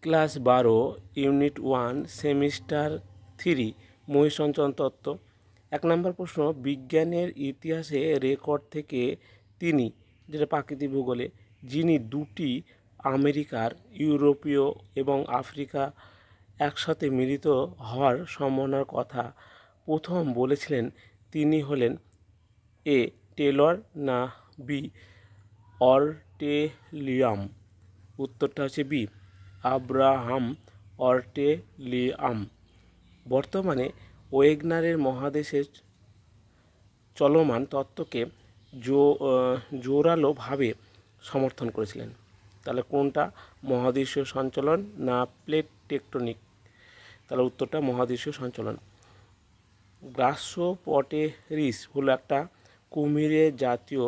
Class 12 unit 1 semester 3 মহাসঞ্চালন তত্ত্ব। 1 নম্বর প্রশ্ন, বিজ্ঞানের ইতিহাসে রেকর্ড থেকে তিনি, যেটা প্রাকৃতিক ভূগোলে, যিনি দুটি আমেরিকার, ইউরোপীয় এবং আফ্রিকা একসাথে মিলিত হওয়ার সম্ভাবনার কথা প্রথম বলেছিলেন, তিনি হলেন এ টেলর না বি অর্টেলিয়াম? উত্তরটা হচ্ছে বি, আব্রাহাম অর্টেলিয়াম। বর্তমানে ওয়েগনারের মহাদেশের চলমান তত্ত্বকে জোরালোভাবে সমর্থন করেছিলেন। তাহলে কোনটা, মহাদেশীয় সঞ্চালন না প্লেট টেকটনিক? তাহলে উত্তরটা মহাদেশীয় সঞ্চালন। গ্রাসোপটেরিস হলো একটা কুমিরের জাতীয়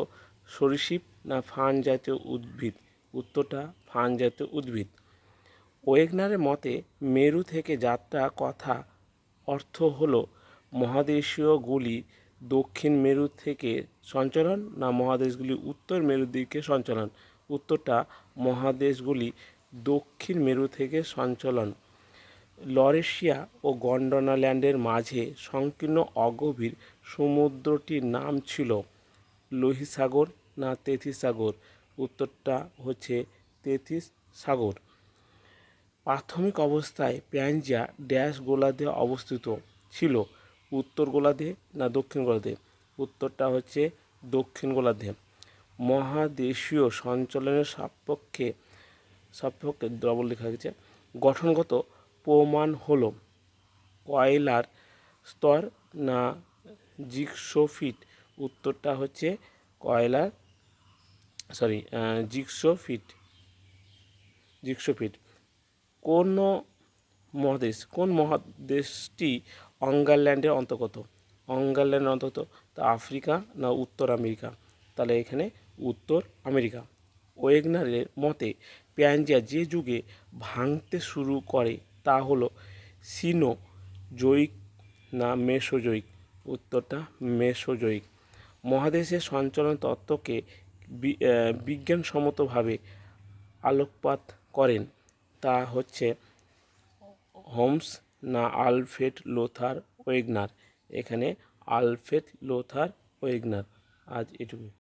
সরীসৃপ না ফার্ন জাতীয় উদ্ভিদ? উত্তরটা ফার্ন জাতীয় উদ্ভিদ। ওয়েগনারের মতে মেরু থেকে যাত্রা কথা অর্থ হলো মহাদেশীয়গুলি দক্ষিণ মেরু থেকে সঞ্চালন না মহাদেশগুলি উত্তর মেরুর দিকে সঞ্চালন? উত্তরটা মহাদেশগুলি দক্ষিণ মেরু থেকে সঞ্চালন। লরেশিয়া ও গন্ডোনাল্যান্ডের মাঝে সংকীর্ণ অগভীর সমুদ্রটির নাম ছিল লোহিত সাগর না তেথিস সাগর? উত্তরটা হচ্ছে তেথিস সাগর। প্রাথমিক অবস্থায় প্যানজিয়া ড্যাশ গোলার্ধে অবস্থিত ছিল, উত্তর গোলার্ধে না দক্ষিণ গোলার্ধে? উত্তরটা হচ্ছে দক্ষিণ গোলার্ধে। মহাদেশীয় সঞ্চালনের সপক্ষে ডবল লেখা গেছে গঠনগত প্রমাণ হলো কয়লার স্তর না জিগসোফিট? উত্তরটা হচ্ছে কয়লার জিগসোফিট। কোন মহাদেশটি অঙ্গারল্যান্ডের অন্তর্গত? অঙ্গারল্যান্ডের অন্তর্গত তা আফ্রিকা না উত্তর আমেরিকা? তাহলে এখানে উত্তর আমেরিকা। ওয়েগনারের মতে প্যানজিয়া যে যুগে ভাঙতে শুরু করে তা হলো সিনোজোয়িক না মেসোজোয়িক? উত্তরটা মেসোজোয়িক। মহাদেশের সঞ্চালন তত্ত্বকে বিজ্ঞানসম্মতভাবে আলোকপাত করেন তা হচ্ছে হোমস না আলফ্রেড লোথার ওয়েগনার? এখানে আলফ্রেড লোথার ওয়েগনার। আজ এটুকুই।